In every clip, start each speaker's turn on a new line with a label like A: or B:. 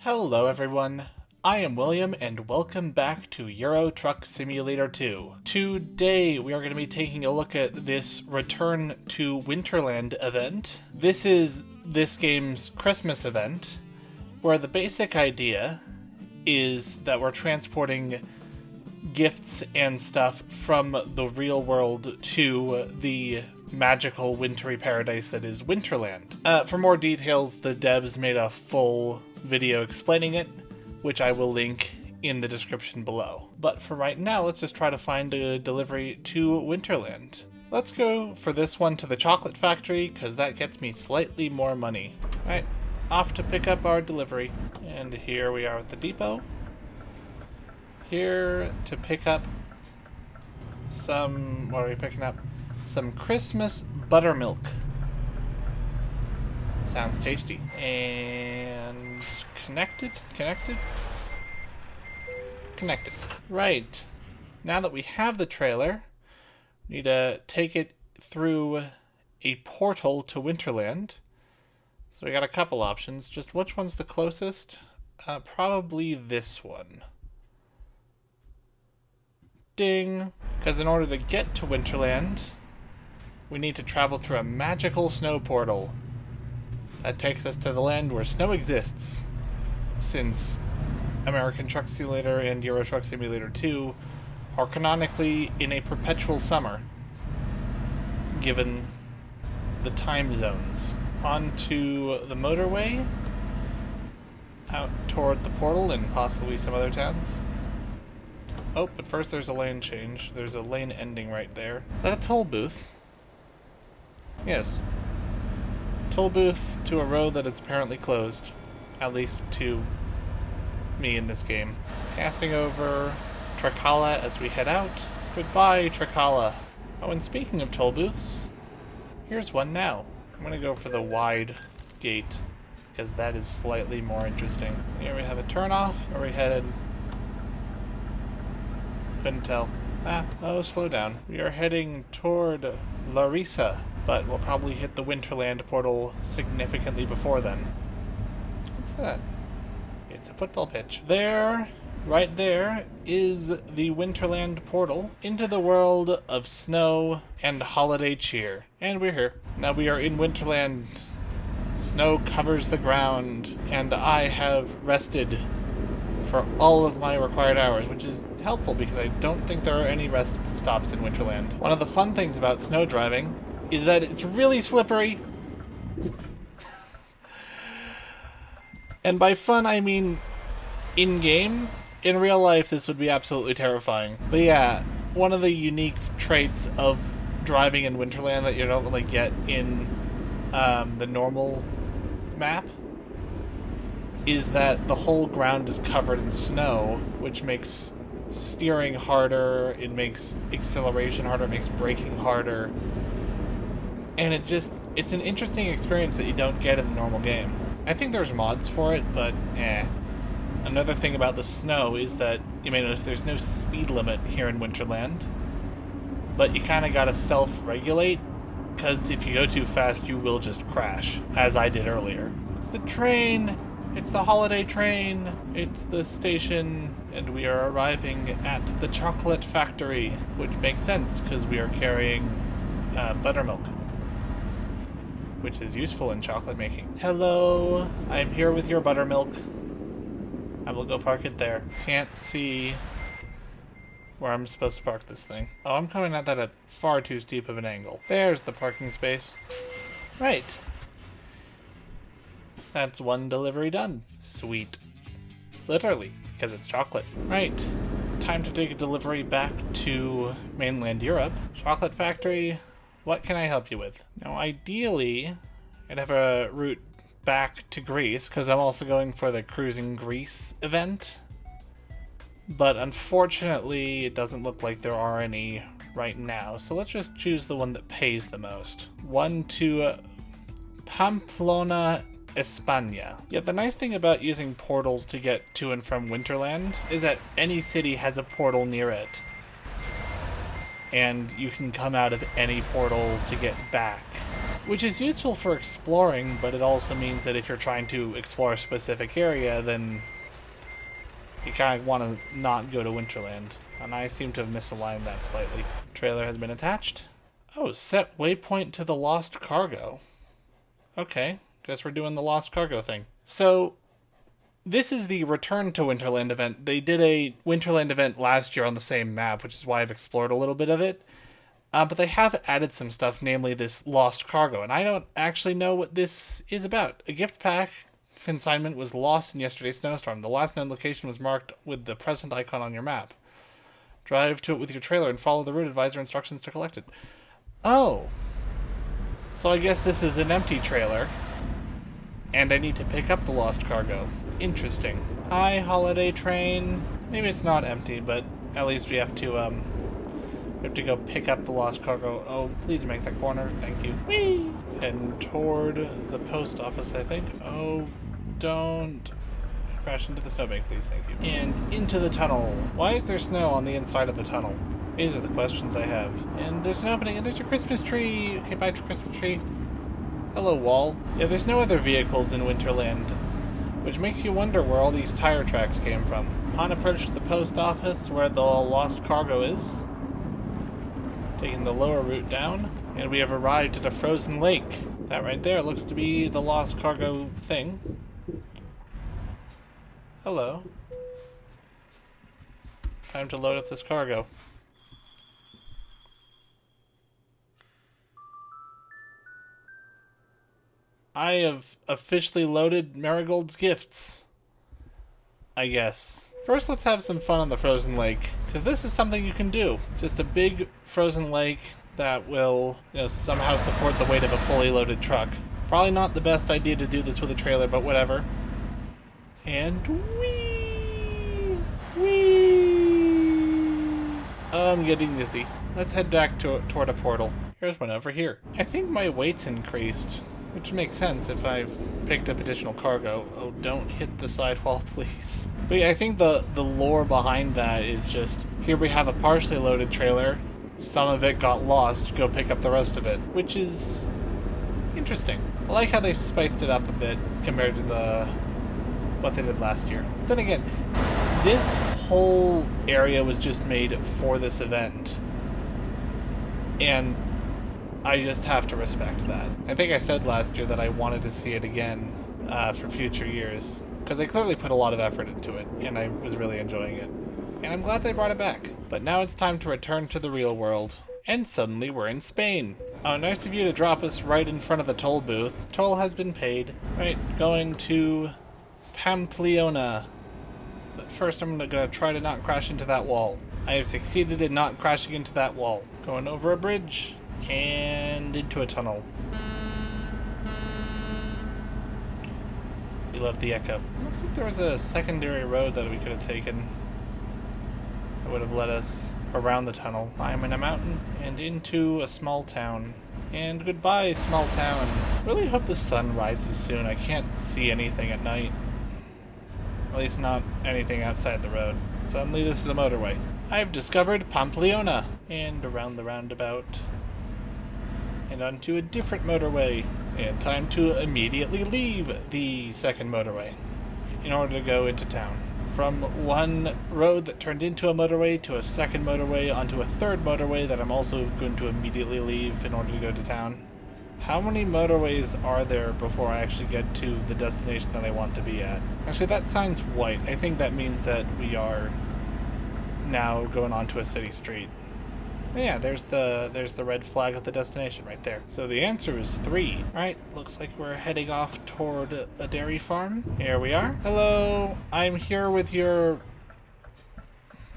A: Hello everyone, I am William and welcome back to Euro Truck Simulator 2. Today we are going to be taking a look at this Return to Winterland event. This is this game's Christmas event, where the basic idea is that we're transporting gifts and stuff from the real world to the magical wintry paradise that is Winterland. For more details, the devs made a full video explaining it, which I will link in the description below. But for right now, let's just try to find a delivery to Winterland. Let's go for this one to the chocolate factory, because that gets me slightly more money. Alright, off to pick up our delivery. And here we are at the depot. Here to pick up some, what are we picking up? Some Christmas buttermilk. Sounds tasty. And connected. Right. Now that we have the trailer, we need to take it through a portal to Winterland. So we got a couple options. Just which one's the closest? Probably this one. Ding! Because in order to get to Winterland, we need to travel through a magical snow portal. That takes us to the land where snow exists, since American Truck Simulator and Euro Truck Simulator 2 are canonically in a perpetual summer, given the time zones. Onto the motorway, out toward the portal and possibly some other towns. Oh, but first there's a lane change. There's a lane ending right there. Is that a toll booth? Yes. Toll booth to a road that is apparently closed. At least to me in this game. Passing over Trikala as we head out. Goodbye, Trikala. Oh, and speaking of toll booths, here's one now. I'm gonna go for the wide gate, because that is slightly more interesting. Here we have a turnoff. Where are we headed? Couldn't tell. Slow down. We are heading toward Larissa, but we'll probably hit the Winterland portal significantly before then. What's that? It's a football pitch. There, right there, is the Winterland portal into the world of snow and holiday cheer. And we're here. Now we are in Winterland. Snow covers the ground, and I have rested for all of my required hours, which is helpful because I don't think there are any rest stops in Winterland. One of the fun things about snow driving is that it's really slippery. And by fun, I mean in-game. In real life, this would be absolutely terrifying. But yeah, one of the unique traits of driving in Winterland that you don't really get in the normal map is that the whole ground is covered in snow, which makes steering harder, it makes acceleration harder, it makes braking harder. And it's an interesting experience that you don't get in the normal game. I think there's mods for it, but Another thing about the snow is that you may notice there's no speed limit here in Winterland, but you kind of gotta self-regulate, because if you go too fast you will just crash, as I did earlier. It's the train! It's the holiday train! It's the station, and we are arriving at the chocolate factory, which makes sense because we are carrying buttermilk, which is useful in chocolate making. Hello, I'm here with your buttermilk. I will go park it there. Can't see where I'm supposed to park this thing. Oh, I'm coming at that at far too steep of an angle. There's the parking space. Right. That's one delivery done. Sweet. Literally, because it's chocolate. Right. Time to take a delivery back to mainland Europe. Chocolate factory, what can I help you with? Now, ideally, I'd have a route back to Greece, because I'm also going for the Cruising Greece event. But unfortunately, it doesn't look like there are any right now, so let's just choose the one that pays the most. One to Pamplona, España. Yeah, the nice thing about using portals to get to and from Winterland is that any city has a portal near it. And you can come out of any portal to get back. Which is useful for exploring, but it also means that if you're trying to explore a specific area, then you kind of want to not go to Winterland. And I seem to have misaligned that slightly. Trailer has been attached. Oh, set waypoint to the lost cargo. Okay, guess we're doing the lost cargo thing. So, this is the Return to Winterland event. They did a Winterland event last year on the same map, which is why I've explored a little bit of it. But they have added some stuff, namely this lost cargo, and I don't actually know what this is about. A gift pack consignment was lost in yesterday's snowstorm. The last known location was marked with the present icon on your map. Drive to it with your trailer and follow the route advisor instructions to collect it. Oh. So I guess this is an empty trailer, and I need to pick up the lost cargo. Interesting. Hi, holiday train. Maybe it's not empty, but at least we have to go pick up the lost cargo. Oh, please make that corner. Thank you. Whee! Heading toward the post office, I think. Oh, don't crash into the snowbank, please. Thank you. And into the tunnel. Why is there snow on the inside of the tunnel? These are the questions I have. And there's an opening, and there's a Christmas tree. Okay, bye, Christmas tree. Hello, wall. Yeah, there's no other vehicles in Winterland, which makes you wonder where all these tire tracks came from. On approach to the post office, where the lost cargo is, taking the lower route down, and we have arrived at a frozen lake. That right there looks to be the lost cargo thing. Hello. Time to load up this cargo. I have officially loaded Marigold's gifts, I guess. First, let's have some fun on the frozen lake, because this is something you can do. Just a big frozen lake that will, somehow support the weight of a fully loaded truck. Probably not the best idea to do this with a trailer, but whatever. And whee! I'm getting dizzy. Let's head back toward a portal. Here's one over here. I think my weight's increased, which makes sense if I've picked up additional cargo. Oh, don't hit the sidewall, please. But yeah, I think the lore behind that is just, here we have a partially loaded trailer, some of it got lost, go pick up the rest of it, which is interesting. I like how they spiced it up a bit compared to what they did last year. Then again, this whole area was just made for this event, and I just have to respect that. I think I said last year that I wanted to see it again for future years, because they clearly put a lot of effort into it, and I was really enjoying it. And I'm glad they brought it back. But now it's time to return to the real world. And suddenly we're in Spain. Oh, nice of you to drop us right in front of the toll booth. Toll has been paid. Right, going to Pamplona. But first I'm gonna try to not crash into that wall. I have succeeded in not crashing into that wall. Going over a bridge and into a tunnel. We love the echo. Looks like there was a secondary road that we could have taken. That would have led us around the tunnel, climb in a mountain, and into a small town. And goodbye, small town. Really hope the sun rises soon. I can't see anything at night. At least not anything outside the road. Suddenly this is a motorway. I've discovered Pamplona! And around the roundabout. And onto a different motorway. And time to immediately leave the second motorway in order to go into town. From one road that turned into a motorway to a second motorway onto a third motorway that I'm also going to immediately leave in order to go to town. How many motorways are there before I actually get to the destination that I want to be at? Actually, that sign's white. I think that means that we are now going onto a city street. Yeah, there's the red flag of the destination right there. So the answer is 3. Alright, looks like we're heading off toward a dairy farm. Here we are. Hello, I'm here with your...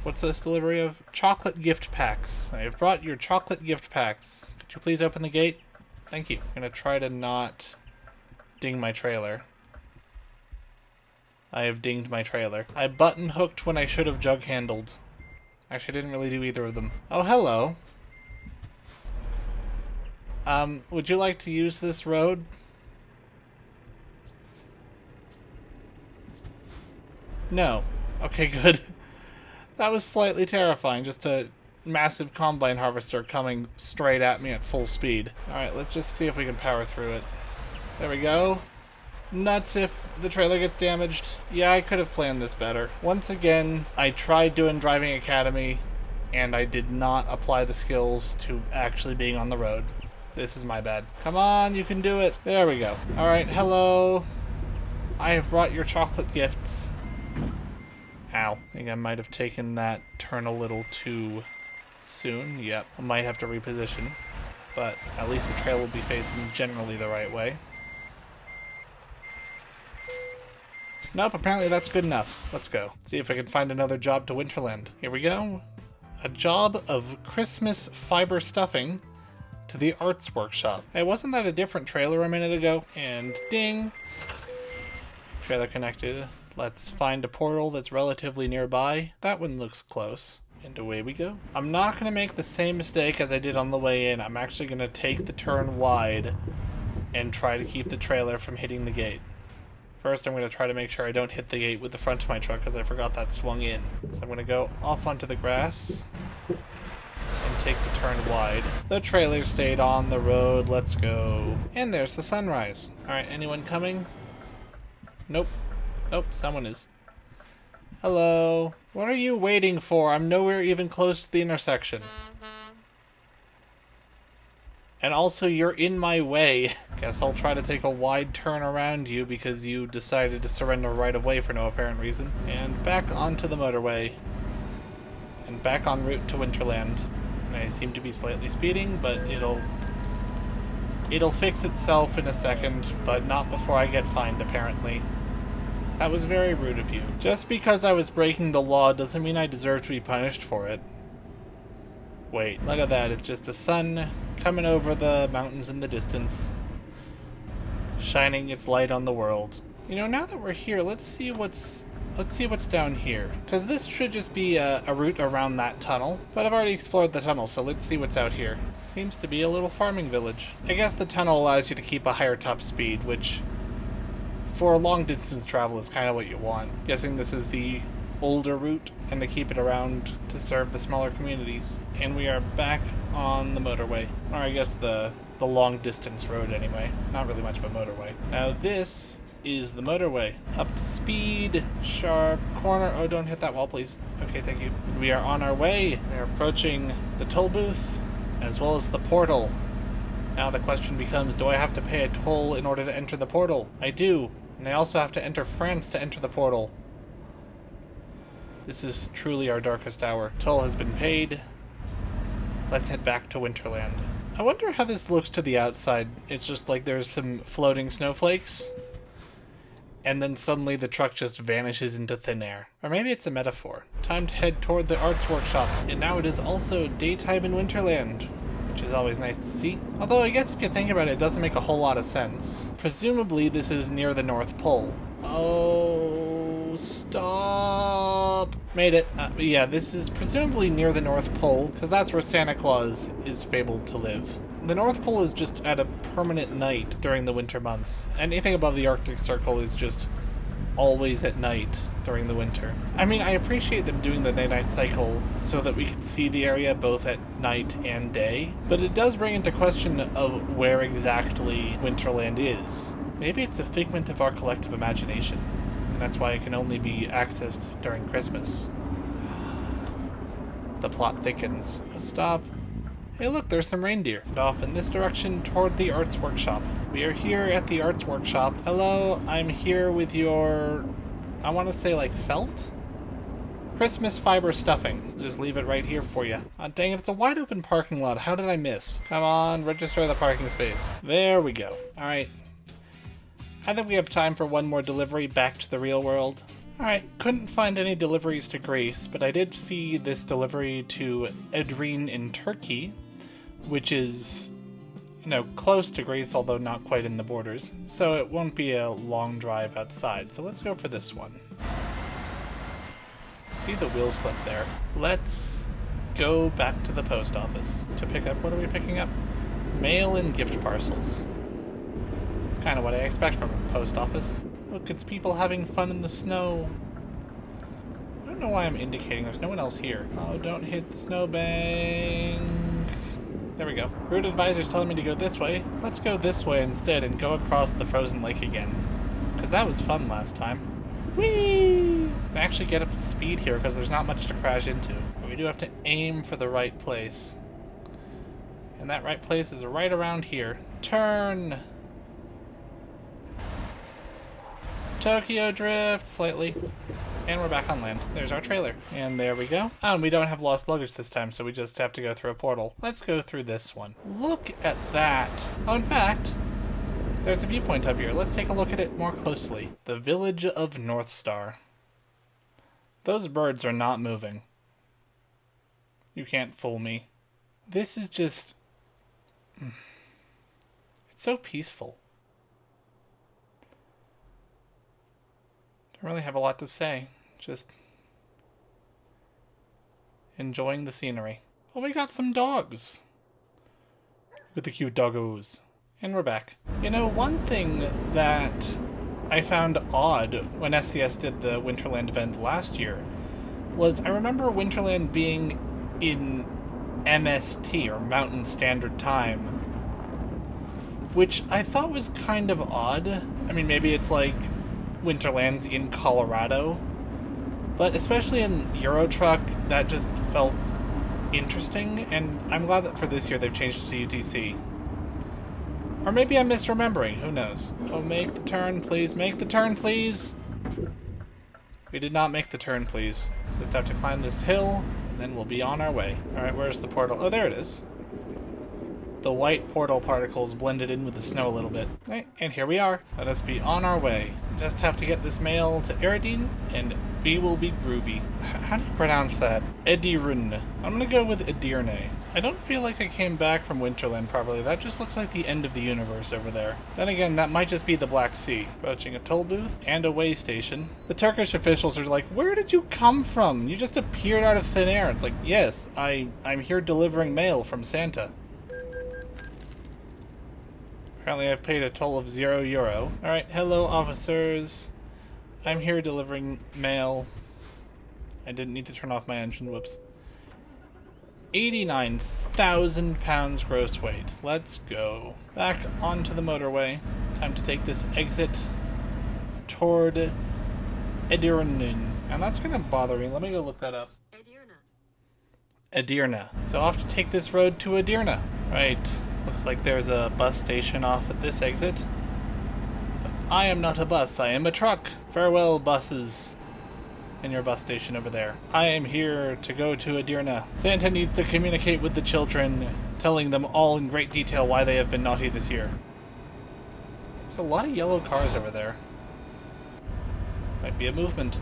A: What's this delivery of? Chocolate gift packs. I have brought your chocolate gift packs. Could you please open the gate? Thank you. I'm gonna try to not ding my trailer. I have dinged my trailer. I button hooked when I should have jug handled. Actually, I didn't really do either of them. Oh, hello. Would you like to use this road? No. Okay, good. That was slightly terrifying, just to massive combine harvester coming straight at me at full speed. Alright, let's just see if we can power through it. There we go. Nuts if the trailer gets damaged. Yeah, I could have planned this better. Once again, I tried doing Driving Academy, and I did not apply the skills to actually being on the road. This is my bad. Come on, you can do it. There we go. Alright, hello. I have brought your chocolate gifts. Ow. I think I might have taken that turn a little too soon. Yep. I might have to reposition. But at least the trail will be facing generally the right way. Nope, apparently that's good enough. Let's go. See if I can find another job to Winterland. Here we go. A job of Christmas fiber stuffing to the arts workshop. Hey, wasn't that a different trailer a minute ago? And ding. Trailer connected. Let's find a portal that's relatively nearby. That one looks close. And away we go. I'm not going to make the same mistake as I did on the way in. I'm actually going to take the turn wide and try to keep the trailer from hitting the gate. First, I'm going to try to make sure I don't hit the gate with the front of my truck because I forgot that swung in. So I'm going to go off onto the grass and take the turn wide. The trailer stayed on the road. Let's go. And there's the sunrise. Alright, anyone coming? Nope. Oh, someone is. Hello. What are you waiting for? I'm nowhere even close to the intersection. And also, you're in my way. Guess I'll try to take a wide turn around you because you decided to surrender right of way for no apparent reason. And back onto the motorway. And back en route to Winterland. And I seem to be slightly speeding, but it'll fix itself in a second, but not before I get fined, apparently. That was very rude of you. Just because I was breaking the law doesn't mean I deserve to be punished for it. Wait, look at that. It's just the sun coming over the mountains in the distance, shining its light on the world. You know, now that we're here, let's see what's down here. Because this should just be a route around that tunnel. But I've already explored the tunnel, so let's see what's out here. Seems to be a little farming village. I guess the tunnel allows you to keep a higher top speed, which for long distance travel is kind of what you want. Guessing this is the older route, and they keep it around to serve the smaller communities. And we are back on the motorway. Or I guess the long distance road anyway. Not really much of a motorway. Now this is the motorway. Up to speed, sharp corner. Oh, don't hit that wall, please. Okay, thank you. And we are on our way. We are approaching the toll booth, as well as the portal. Now the question becomes, do I have to pay a toll in order to enter the portal? I do. And I also have to enter France to enter the portal. This is truly our darkest hour. Toll has been paid. Let's head back to Winterland. I wonder how this looks to the outside. It's just like there's some floating snowflakes, and then suddenly the truck just vanishes into thin air. Or maybe it's a metaphor. Time to head toward the arts workshop. And now it is also daytime in Winterland, which is always nice to see. Although I guess if you think about it, it doesn't make a whole lot of sense. Presumably this is near the North Pole. Oh, stop. Made it. Yeah, this is presumably near the North Pole, because that's where Santa Claus is fabled to live. The North Pole is just at a permanent night during the winter months. Anything above the Arctic Circle is just always at night during the winter. I mean, I appreciate them doing the night-night cycle so that we can see the area both at night and day, but it does bring into question of where exactly Winterland is. Maybe it's a figment of our collective imagination, and that's why it can only be accessed during Christmas. The plot thickens. Stop. Hey look, there's some reindeer. And off in this direction toward the arts workshop. We are here at the arts workshop. Hello, I'm here with your, I want to say like felt? Christmas fiber stuffing. Just leave it right here for you. Dang it, it's a wide open parking lot. How did I miss? Come on, register the parking space. There we go. Alright. I think we have time for one more delivery back to the real world. Alright, couldn't find any deliveries to Greece, but I did see this delivery to Edrine in Turkey, which is, you know, close to Greece, although not quite in the borders, so it won't be a long drive outside. So let's go for this one. See the wheel slip there. Let's go back to the post office to pick up, what are we picking up? Mail and gift parcels. It's kind of what I expect from a post office. Look, it's people having fun in the snow. I don't know why I'm indicating. There's no one else here. Oh, don't hit the snowbank. There we go. Route advisor's telling me to go this way. Let's go this way instead and go across the frozen lake again. Because that was fun last time. Whee! I actually get up to speed here because there's not much to crash into. But we do have to aim for the right place. And that right place is right around here. Turn! Tokyo Drift, slightly. And we're back on land. There's our trailer. And there we go. Oh, and we don't have lost luggage this time, so we just have to go through a portal. Let's go through this one. Look at that. Oh, in fact, there's a viewpoint up here. Let's take a look at it more closely. The village of North Star. Those birds are not moving. You can't fool me. This is just... It's so peaceful. Don't really have a lot to say. Just enjoying the scenery. Oh, we got some dogs. With the cute doggos. And we're back. You know, one thing that I found odd when SCS did the Winterland event last year was I remember Winterland being in MST, or Mountain Standard Time, which I thought was kind of odd. I mean, maybe it's like Winterland's in Colorado, but especially in Euro Truck, that just felt interesting, and I'm glad that for this year they've changed it to UTC. Or maybe I'm misremembering, who knows. Oh, make the turn, please. Make the turn, please. We did not make the turn, please. Just have to climb this hill, and then we'll be on our way. Alright, where's the portal? Oh, there it is. The white portal particles blended in with the snow a little bit. Right, and here we are. Let us be on our way. Just have to get this mail to Eridine, and we will be groovy. How do you pronounce that? Edirne. I'm gonna go with Edirne. I don't feel like I came back from Winterland properly. That just looks like the end of the universe over there. Then again, that might just be the Black Sea. Approaching a toll booth and a way station. The Turkish officials are like, where did you come from? You just appeared out of thin air. It's like, yes, I'm here delivering mail from Santa. Apparently I've paid a toll of €0. Alright, hello officers. I'm here delivering mail. I didn't need to turn off my engine, whoops. 89,000 pounds gross weight. Let's go. Back onto the motorway. Time to take this exit toward Edirne. And that's gonna bother me. Let me go look that up. Edirne. So I'll have to take this road to Edirne. Right. Looks like there's a bus station off at this exit. But I am not a bus, I am a truck. Farewell, buses. And your bus station over there. I am here to go to Edirne. Santa needs to communicate with the children, telling them all in great detail why they have been naughty this year. There's a lot of yellow cars over there. Might be a movement.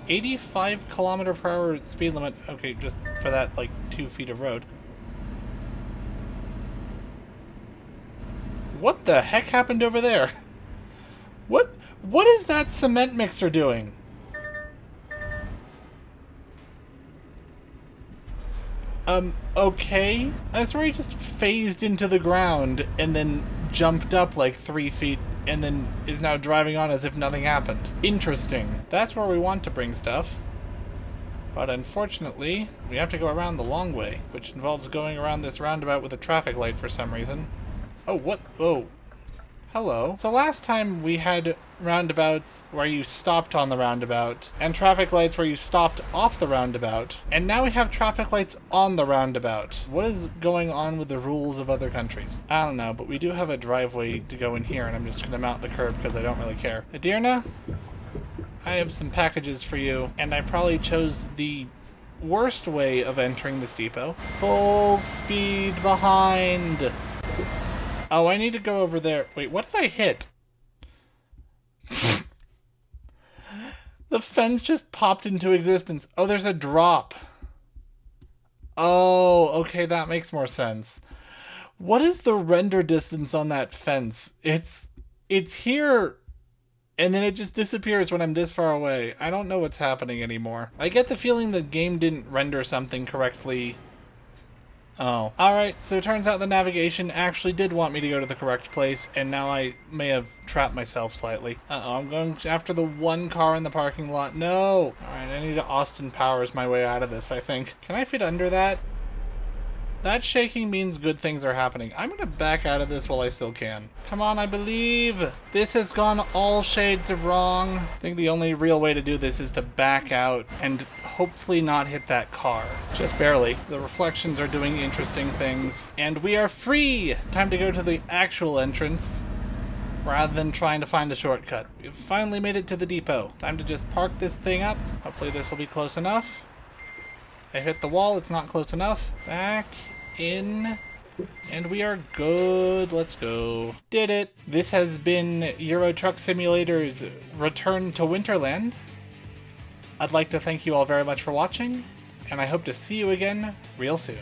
A: 85 km/h speed limit. Okay, just for that, like, 2 feet of road. What the heck happened over there? What is that cement mixer doing? Okay. That's where he just phased into the ground and then jumped up like 3 feet and then is now driving on as if nothing happened. Interesting. That's where we want to bring stuff. But unfortunately, we have to go around the long way, which involves going around this roundabout with a traffic light for some reason. Oh, what? Oh. Hello. So last time we had roundabouts where you stopped on the roundabout, and traffic lights where you stopped off the roundabout, and now we have traffic lights on the roundabout. What is going on with the rules of other countries? I don't know, but we do have a driveway to go in here, and I'm just gonna mount the curb because I don't really care. Edirne, I have some packages for you, and I probably chose the worst way of entering this depot. Full speed behind. Oh, I need to go over there. Wait, what did I hit? The fence just popped into existence. Oh, there's a drop. Oh, okay, that makes more sense. What is the render distance on that fence? It's here, and then it just disappears when I'm this far away. I don't know what's happening anymore. I get the feeling the game didn't render something correctly Oh. Alright, so it turns out the navigation actually did want me to go to the correct place, and now I may have trapped myself slightly. Uh-oh, I'm going after the one car in the parking lot. No! Alright, I need to Austin Powers my way out of this, I think. Can I fit under that? That shaking means good things are happening. I'm gonna back out of this while I still can. Come on, I believe! This has gone all shades of wrong. I think the only real way to do this is to back out and hopefully not hit that car. Just barely. The reflections are doing interesting things. And we are free! Time to go to the actual entrance, rather than trying to find a shortcut. We've finally made it to the depot. Time to just park this thing up. Hopefully this will be close enough. I hit the wall, it's not close enough. Back in, and we are good. Let's go. Did it. This has been Euro Truck Simulator's Return to Winterland. I'd like to thank you all very much for watching, and I hope to see you again real soon.